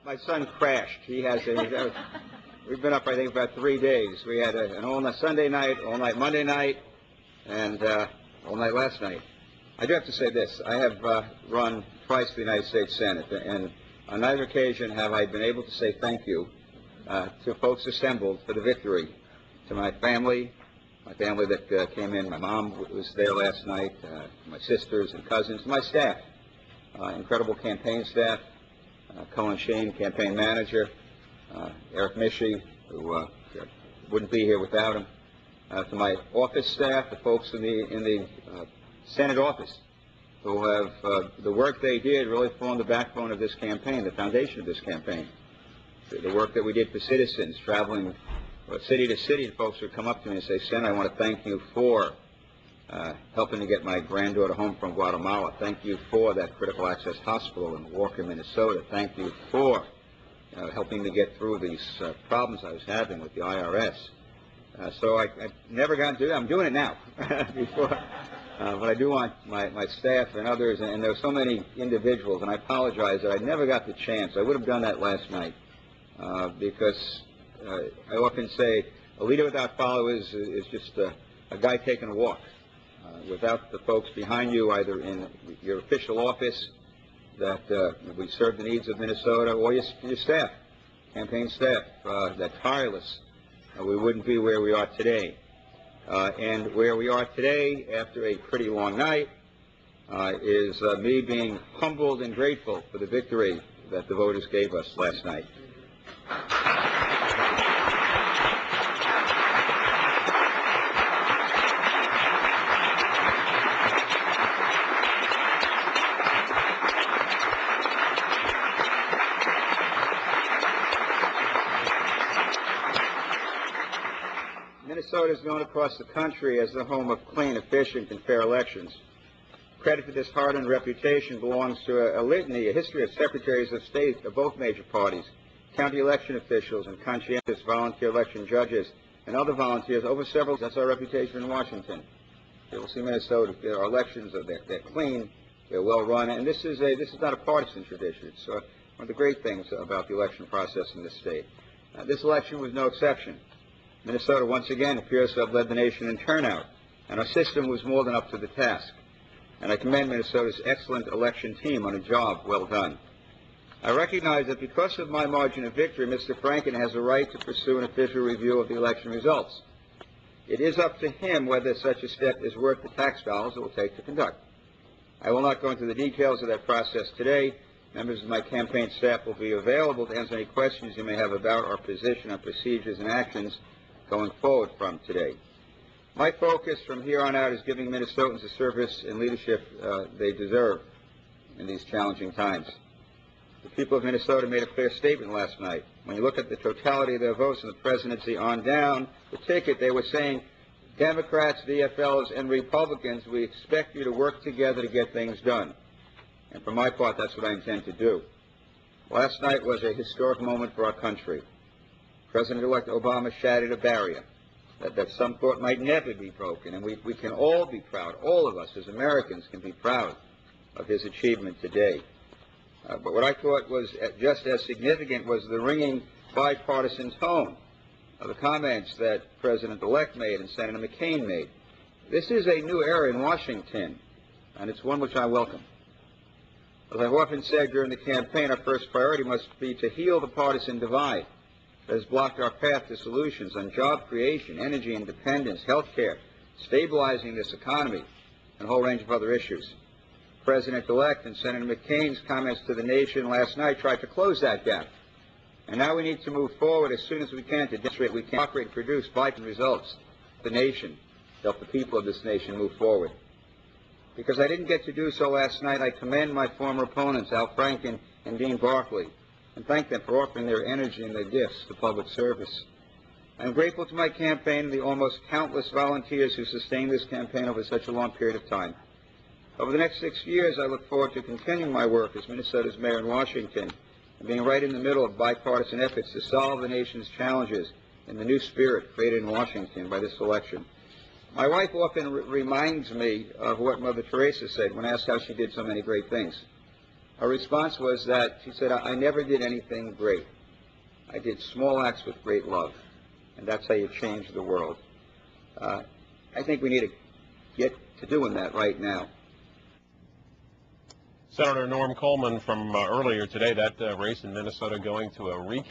My son crashed. He has we've been up, I think, about 3 days. We had an all-night Sunday night, all-night Monday night, and all-night last night. I do have to say this. I have run twice for the United States Senate, and on neither occasion have I been able to say thank you to folks assembled for the victory, to my family that came in. My mom was there last night, my sisters and cousins, my staff, incredible campaign staff, Coleman, campaign manager, Eric Mishi, who wouldn't be here without him, to my office staff, the folks in the Senate office, who have the work they did really formed the backbone of this campaign, the foundation of this campaign. The work that we did for citizens, traveling city to city, and folks would come up to me and say, Sen, I want to thank you for helping to get my granddaughter home from Guatemala. Thank you for that critical access hospital in Walker, Minnesota. Thank you for helping me get through these problems I was having with the IRS. So I never got to do that. I'm doing it now. Before, but I do want my staff and others, and there are so many individuals, and I apologize that I never got the chance. I would have done that last night because I often say a leader without followers is just a guy taking a walk. Without the folks behind you, either in your official office that we serve the needs of Minnesota, or your staff, campaign staff, that tireless, we wouldn't be where we are today. And where we are today, after a pretty long night, is me being humbled and grateful for the victory that the voters gave us last night. Minnesota is known across the country as the home of clean, efficient, and fair elections. Credit for this hard-earned reputation belongs to a litany, a history of secretaries of state of both major parties, county election officials, and conscientious volunteer election judges, and other volunteers over several. That's our reputation in Washington. You'll see Minnesota, our elections, they're clean, they're well-run, and this is not a partisan tradition. It's one of the great things about the election process in this state. This election was no exception. Minnesota once again appears to have led the nation in turnout, and our system was more than up to the task. And I commend Minnesota's excellent election team on a job well done. I recognize that because of my margin of victory, Mr. Franken has a right to pursue an official review of the election results. It is up to him whether such a step is worth the tax dollars it will take to conduct. I will not go into the details of that process today. Members of my campaign staff will be available to answer any questions you may have about our position on procedures and actions going forward from today. My focus from here on out is giving Minnesotans the service and leadership they deserve in these challenging times. The people of Minnesota made a clear statement last night. When you look at the totality of their votes in the presidency on down the ticket, they were saying, Democrats, VFLs, and Republicans, we expect you to work together to get things done. And for my part, that's what I intend to do. Last night was a historic moment for our country. President-elect Obama shattered a barrier that some thought might never be broken, and we can all be proud, all of us as Americans can be proud of his achievement today. But what I thought was just as significant was the ringing bipartisan tone of the comments that President-elect made and Senator McCain made. This is a new era in Washington, and it's one which I welcome. As I've often said during the campaign, our first priority must be to heal the partisan divide that has blocked our path to solutions on job creation, energy independence, health care, stabilizing this economy, and a whole range of other issues. President-elect and Senator McCain's comments to the nation last night tried to close that gap. And now we need to move forward as soon as we can to demonstrate we can operate and produce vital results for the nation, to help the people of this nation move forward. Because I didn't get to do so last night, I commend my former opponents, Al Franken and Dean Barkley, and thank them for offering their energy and their gifts to public service. I'm grateful to my campaign and the almost countless volunteers who sustained this campaign over such a long period of time. Over the next 6 years, I look forward to continuing my work as Minnesota's mayor in Washington and being right in the middle of bipartisan efforts to solve the nation's challenges in the new spirit created in Washington by this election. My wife often reminds me of what Mother Teresa said when asked how she did so many great things. Her response was that she said, I never did anything great. I did small acts with great love, and that's how you change the world. I think we need to get to doing that right now. Senator Norm Coleman from earlier today, that race in Minnesota going to a recount.